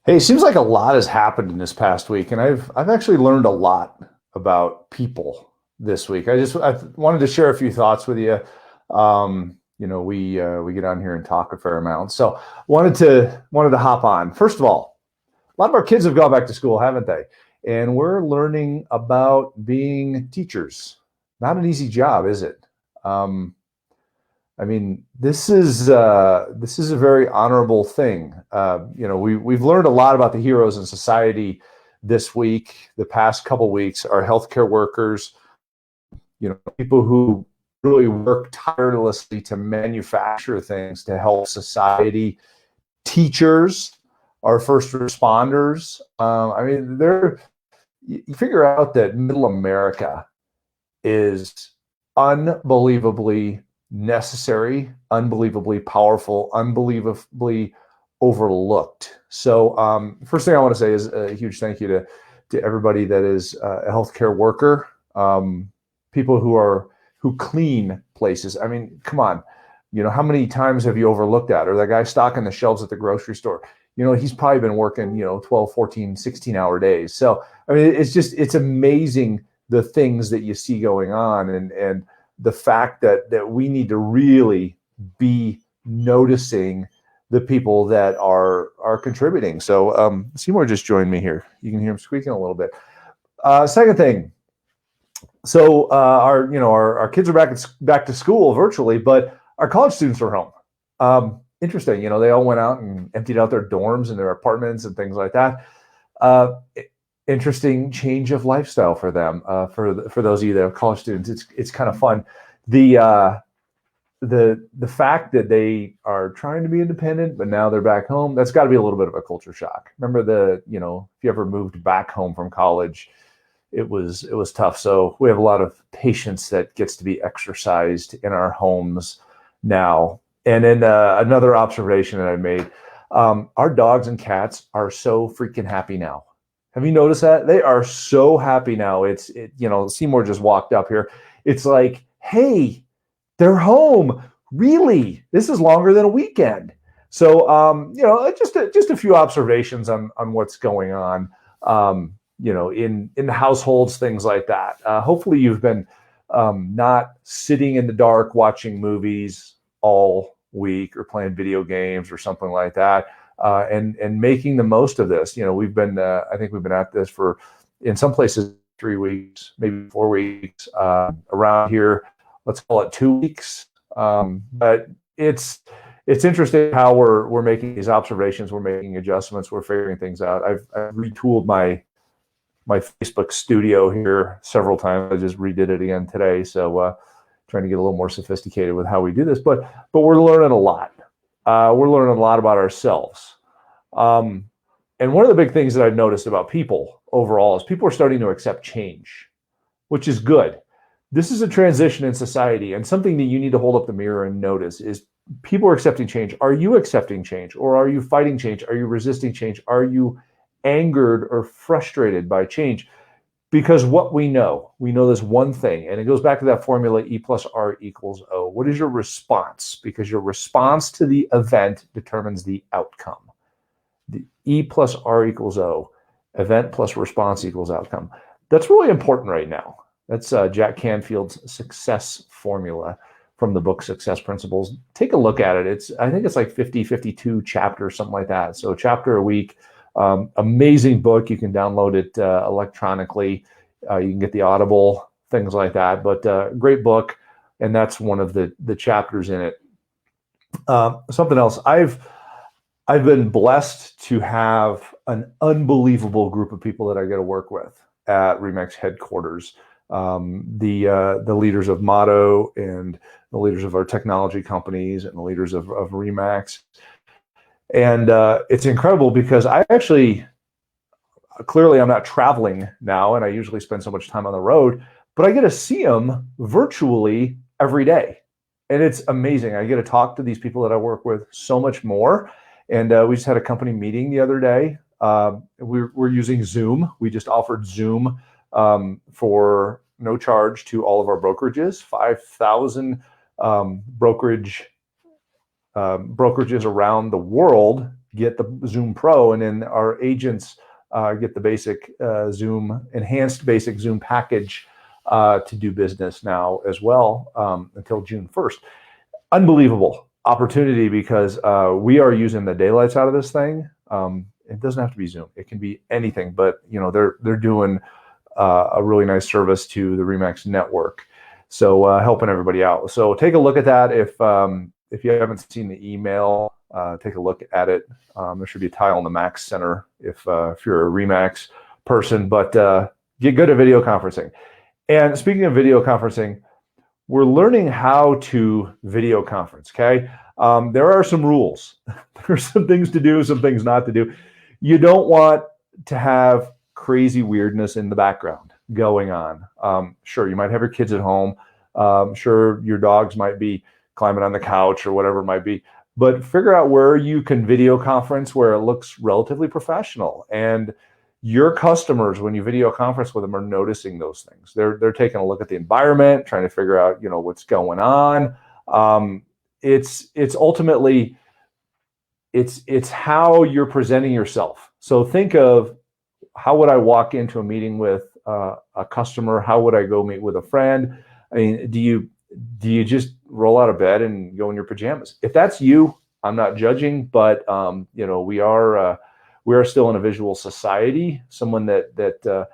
Hey, it seems like a lot has happened in this past week, and I've actually learned a lot about people this week. I wanted to share a few thoughts with you. We get on here and talk a fair amount, so wanted to hop on. First of all, a lot of our kids have gone back to school, haven't they? And we're learning about being teachers. Not an easy job, is it? Um, I mean, this is a very honorable thing. We've learned a lot about the heroes in society this week, the past couple weeks. Our healthcare workers, people who really work tirelessly to manufacture things to help society. Teachers, our first responders. You figure out that Middle America is unbelievably necessary, unbelievably powerful, unbelievably overlooked. So, first thing I want to say is a huge thank you to everybody that is a healthcare worker, people who clean places. I mean, come on, how many times have you overlooked that? Or that guy stocking the shelves at the grocery store? He's probably been working 12, 14, 16-hour days. So I mean, it's amazing the things that you see going on, and the fact that we need to really be noticing the people that are contributing. So Seymour just joined me here. You can hear him squeaking a little bit. Second thing, so our kids are back to school virtually, but our college students are home. Interesting, they all went out and emptied out their dorms and their apartments and things like that. Uh, Interesting change of lifestyle for them. For those of you that are college students, it's kind of fun. The the fact that they are trying to be independent, but now they're back home, that's got to be a little bit of a culture shock. Remember if you ever moved back home from college, it was tough. So we have a lot of patience that gets to be exercised in our homes now. And then another observation that I made, our dogs and cats are so freaking happy now. Have you noticed that? They are so happy now. Seymour just walked up here. It's like, hey, they're home. Really? This is longer than a weekend. So, just a few observations on what's going on, in the households, things like that. Hopefully you've been not sitting in the dark watching movies all week or playing video games or something like that. And making the most of this. I think we've been at this for, in some places, 3 weeks, maybe 4 weeks. Around here, let's call it 2 weeks. But it's interesting how we're making these observations, we're making adjustments, we're figuring things out. I've retooled my Facebook studio here several times. I just redid it again today. So trying to get a little more sophisticated with how we do this, but we're learning a lot. We're learning a lot about ourselves. And one of the big things that I've noticed about people overall is people are starting to accept change, which is good. This is a transition in society, and something that you need to hold up the mirror and notice is people are accepting change. Are you accepting change, or are you fighting change? Are you resisting change? Are you angered or frustrated by change? Because what we know this one thing, and it goes back to that formula, E plus R equals O. What is your response? Because your response to the event determines the outcome. The E plus R equals O, event plus response equals outcome. That's really important right now. That's Jack Canfield's success formula from the book Success Principles. Take a look at it. I think it's like 52 chapters, something like that. So a chapter a week. Amazing book. You can download it electronically. You can get the Audible, things like that. But great book, and that's one of the chapters in it. Something else. I've been blessed to have an unbelievable group of people that I get to work with at RE/MAX headquarters. The leaders of Motto and the leaders of our technology companies and the leaders of RE/MAX. And it's incredible because clearly I'm not traveling now, and I usually spend so much time on the road, but I get to see them virtually every day. And it's amazing. I get to talk to these people that I work with so much more. And we just had a company meeting the other day. We're using Zoom. We just offered Zoom for no charge to all of our brokerages, 5,000 brokerages around the world get the Zoom Pro, and then our agents get the basic enhanced basic Zoom package to do business now as well until June 1st. Unbelievable opportunity, because we are using the daylights out of this thing. It doesn't have to be Zoom. It can be anything, but they're doing a really nice service to the RE/MAX network. So helping everybody out. So take a look at that. If you haven't seen the email, take a look at it. There should be a tile in the Max Center if you're a RE/MAX person, but get good at video conferencing. And speaking of video conferencing, we're learning how to video conference, okay? There are some rules. There's some things to do, some things not to do. You don't want to have crazy weirdness in the background going on. Sure, you might have your kids at home. Sure, your dogs might be climbing on the couch or whatever it might be. But figure out where you can video conference where it looks relatively professional. And your customers, when you video conference with them, are noticing those things. They're taking a look at the environment, trying to figure out, what's going on. It's ultimately, it's how you're presenting yourself. So think of, how would I walk into a meeting with a customer? How would I go meet with a friend? I mean, do you just roll out of bed and go in your pajamas? If that's you, I'm not judging, but we are still in a visual society. Someone that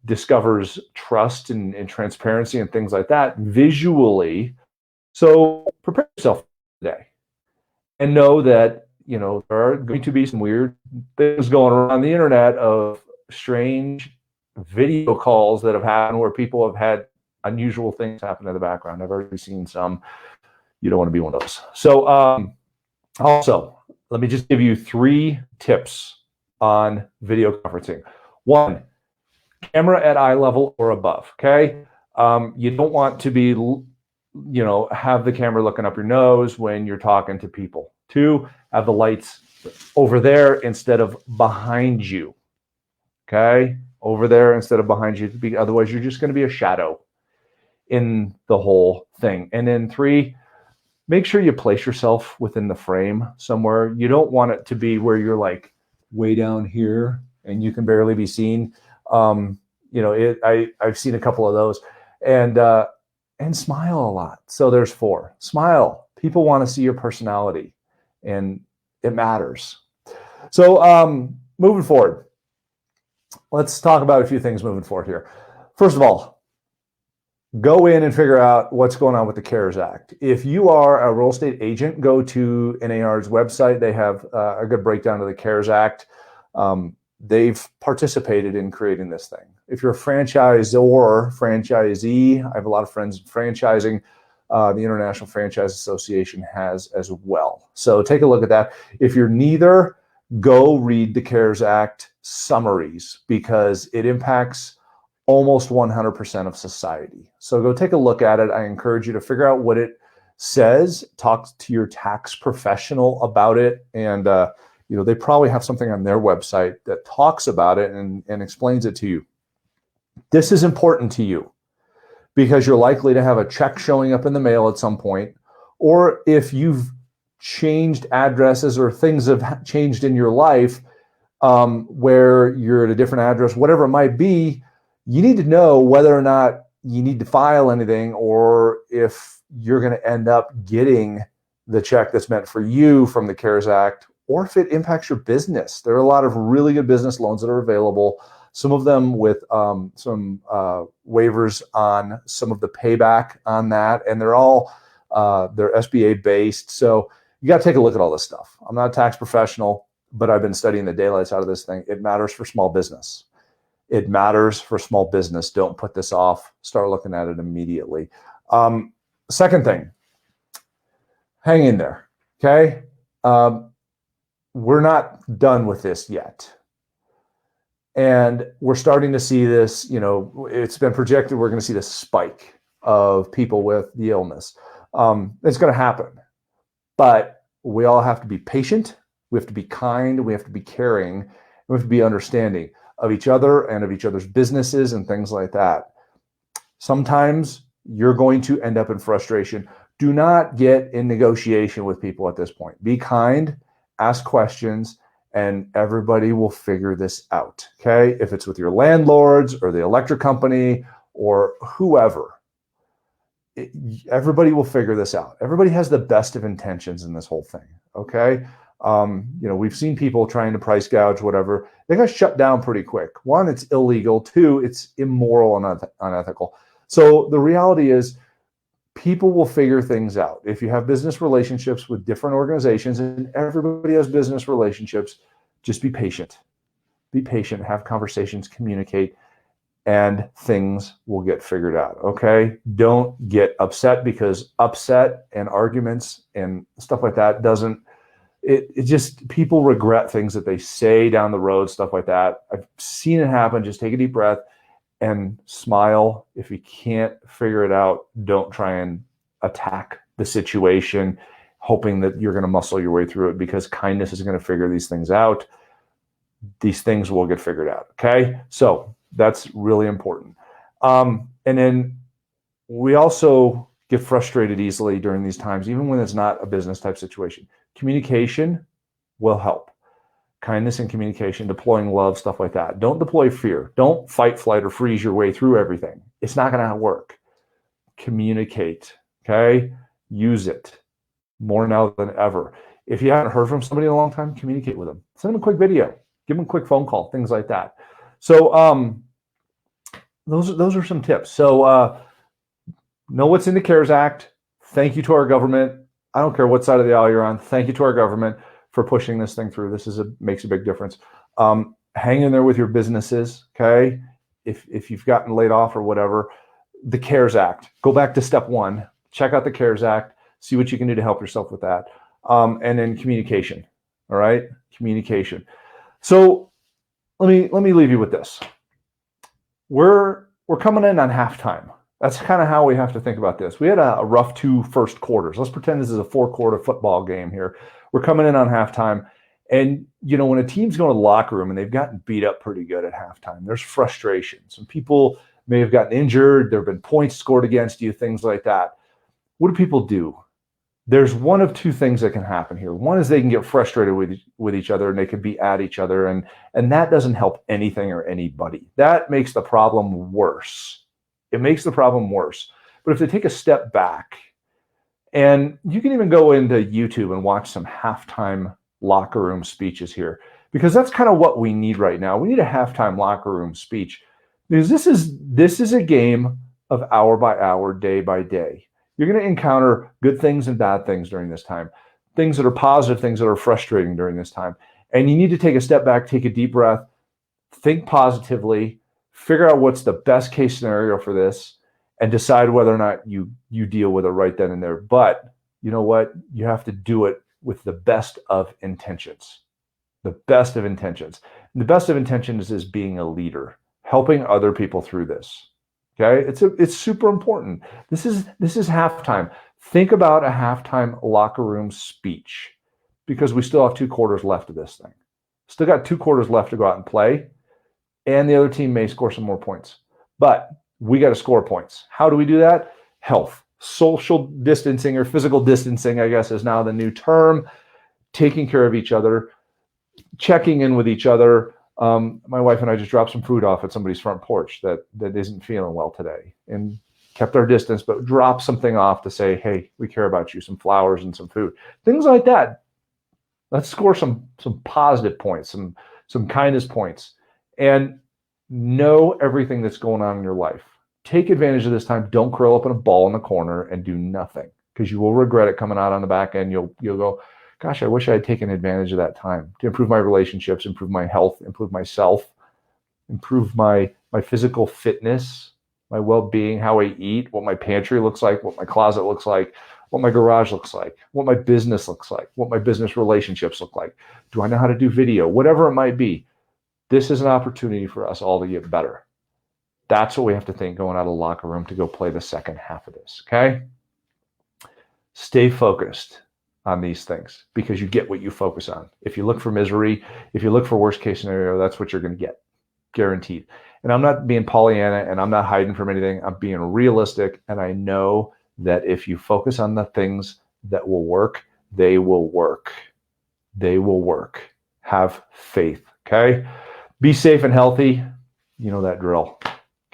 discovers trust and transparency and things like that visually. So prepare yourself today, and know that there are going to be some weird things going around the internet of strange video calls that have happened where people have had unusual things happen in the background. I've already seen some. You don't want to be one of those. So also, let me just give you 3 tips on video conferencing. 1, camera at eye level or above, okay? You don't want to be, have the camera looking up your nose when you're talking to people. 2, have the lights over there instead of behind you, okay? Over there instead of behind you. Otherwise, you're just going to be a shadow in the whole thing. And then 3, make sure you place yourself within the frame somewhere. You don't want it to be where you're like way down here and you can barely be seen. I've seen a couple of those, and smile a lot. So there's 4. Smile. People want to see your personality, and it matters. So moving forward, let's talk about a few things moving forward here. First of all, go in and figure out what's going on with the CARES Act. If you are a real estate agent, go to NAR's website. They have a good breakdown of the CARES Act. They've participated in creating this thing. If you're a franchisor, franchisee, I have a lot of friends in franchising. The International Franchise Association has as well. So take a look at that. If you're neither, go read the CARES Act summaries, because it impacts almost 100% of society. So go take a look at it. I encourage you to figure out what it says, talk to your tax professional about it, and they probably have something on their website that talks about it and explains it to you. This is important to you because you're likely to have a check showing up in the mail at some point, or if you've changed addresses or things have changed in your life where you're at a different address, whatever it might be, you need to know whether or not you need to file anything, or if you're going to end up getting the check that's meant for you from the CARES Act, or if it impacts your business. There are a lot of really good business loans that are available, some of them with some waivers on some of the payback on that, and they're all they're SBA based. So you got to take a look at all this stuff. I'm not a tax professional, but I've been studying the daylights out of this thing. It matters for small business. It matters for small business. Don't put this off. Start looking at it immediately. Second thing, hang in there, okay? We're not done with this yet. And we're starting to see this, it's been projected we're going to see this spike of people with the illness. It's going to happen. But we all have to be patient. We have to be kind. We have to be caring. We have to be understanding of each other and of each other's businesses and things like that. Sometimes you're going to end up in frustration. Do not get in negotiation with people at this point. Be kind, ask questions, and everybody will figure this out, okay? If it's with your landlords or the electric company or whoever, everybody will figure this out. Everybody has the best of intentions in this whole thing, okay? We've seen people trying to price gouge, whatever. They got shut down pretty quick. One, it's illegal. Two, it's immoral and unethical. So the reality is people will figure things out. If you have business relationships with different organizations, and everybody has business relationships, just be patient. Be patient, have conversations, communicate, and things will get figured out, okay? Don't get upset, because upset and arguments and stuff like that it just, people regret things that they say down the road, stuff like that. I've seen it happen. Just take a deep breath and smile. If you can't figure it out, don't try and attack the situation, hoping that you're going to muscle your way through it, because kindness is going to figure these things out. These things will get figured out, okay? So that's really important. And then we also get frustrated easily during these times, even when it's not a business type situation. Communication will help. Kindness and communication, deploying love, stuff like that. Don't deploy fear. Don't fight, flight, or freeze your way through everything. It's not going to work. Communicate, okay? Use it more now than ever. If you haven't heard from somebody in a long time, communicate with them. Send them a quick video. Give them a quick phone call, things like that. So those are some tips. So know what's in the CARES Act. Thank you to our government. I don't care what side of the aisle you're on. Thank you to our government for pushing this thing through. This makes a big difference. Hang in there with your businesses, okay? If you've gotten laid off or whatever, the CARES Act. Go back to step one. Check out the CARES Act. See what you can do to help yourself with that. And then communication. All right, communication. So let me leave you with this. We're coming in on halftime. That's kind of how we have to think about this. We had a rough 2 first quarters. Let's pretend this is a 4-quarter football game here. We're coming in on halftime. And, when a team's going to the locker room and they've gotten beat up pretty good at halftime, there's frustration. Some people may have gotten injured. There have been points scored against you, things like that. What do people do? There's one of two things that can happen here. One is they can get frustrated with each other, and they can be at each other. And that doesn't help anything or anybody. That makes the problem worse. It makes the problem worse. But if they take a step back, and you can even go into YouTube and watch some halftime locker room speeches here, because that's kind of what we need right now. We need a halftime locker room speech, because this is a game of hour by hour, day by day. You're going to encounter good things and bad things during this time, things that are positive, things that are frustrating during this time. And you need to take a step back, take a deep breath, think positively, figure out what's the best case scenario for this, and decide whether or not you deal with it right then and there. But you know what? You have to do it with the best of intentions. The best of intentions. And the best of intentions is being a leader, helping other people through this. Okay? It's super important. This is halftime. Think about a halftime locker room speech, because we still have 2 quarters left of this thing. Still got 2 quarters left to go out and play. And the other team may score some more points. But we got to score points. How do we do that? Health. Social distancing, or physical distancing, I guess, is now the new term. Taking care of each other, checking in with each other. My wife and I just dropped some food off at somebody's front porch that isn't feeling well today, and kept our distance, but dropped something off to say, hey, we care about you, some flowers and some food. Things like that. Let's score some positive points, some kindness points. And know everything that's going on in your life. Take advantage of this time. Don't curl up in a ball in the corner and do nothing, because you will regret it coming out on the back end. You'll go, gosh, I wish I had taken advantage of that time to improve my relationships, improve my health, improve myself, improve my physical fitness, my well-being, how I eat, what my pantry looks like, what my closet looks like, what my garage looks like, what my business looks like, what my business relationships look like. Do I know how to do video? Whatever it might be. This is an opportunity for us all to get better. That's what we have to think going out of the locker room to go play the second half of this, okay? Stay focused on these things, because you get what you focus on. If you look for misery, if you look for worst case scenario, that's what you're going to get, guaranteed. And I'm not being Pollyanna, and I'm not hiding from anything. I'm being realistic, and I know that if you focus on the things that will work, they will work. They will work. Have faith. Okay. Be safe and healthy. You know that drill.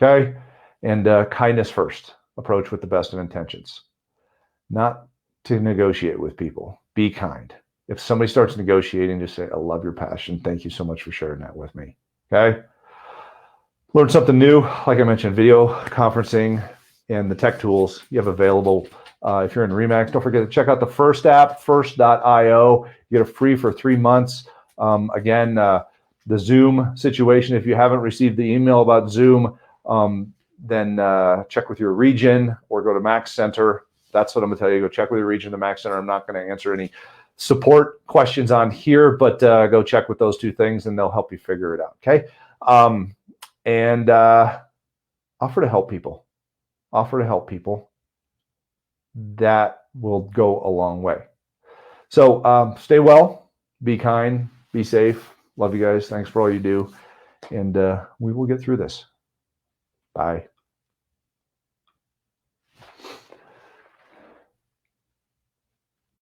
Okay. And kindness first. Approach with the best of intentions. Not to negotiate with people. Be kind. If somebody starts negotiating, just say, I love your passion. Thank you so much for sharing that with me. Okay. Learn something new. Like I mentioned, video conferencing and the tech tools you have available. If you're in Remax, don't forget to check out the First app, first.io. You get it free for 3 months. Again, the Zoom situation, if you haven't received the email about Zoom, then check with your region or go to Max Center. That's what I'm going to tell you. Go check with your region, the Max Center. I'm not going to answer any support questions on here, but go check with those two things and they'll help you figure it out. Okay. And offer to help people. Offer to help people. That will go a long way. So stay well, be kind, be safe. Love you guys. Thanks for all you do. And we will get through this. Bye.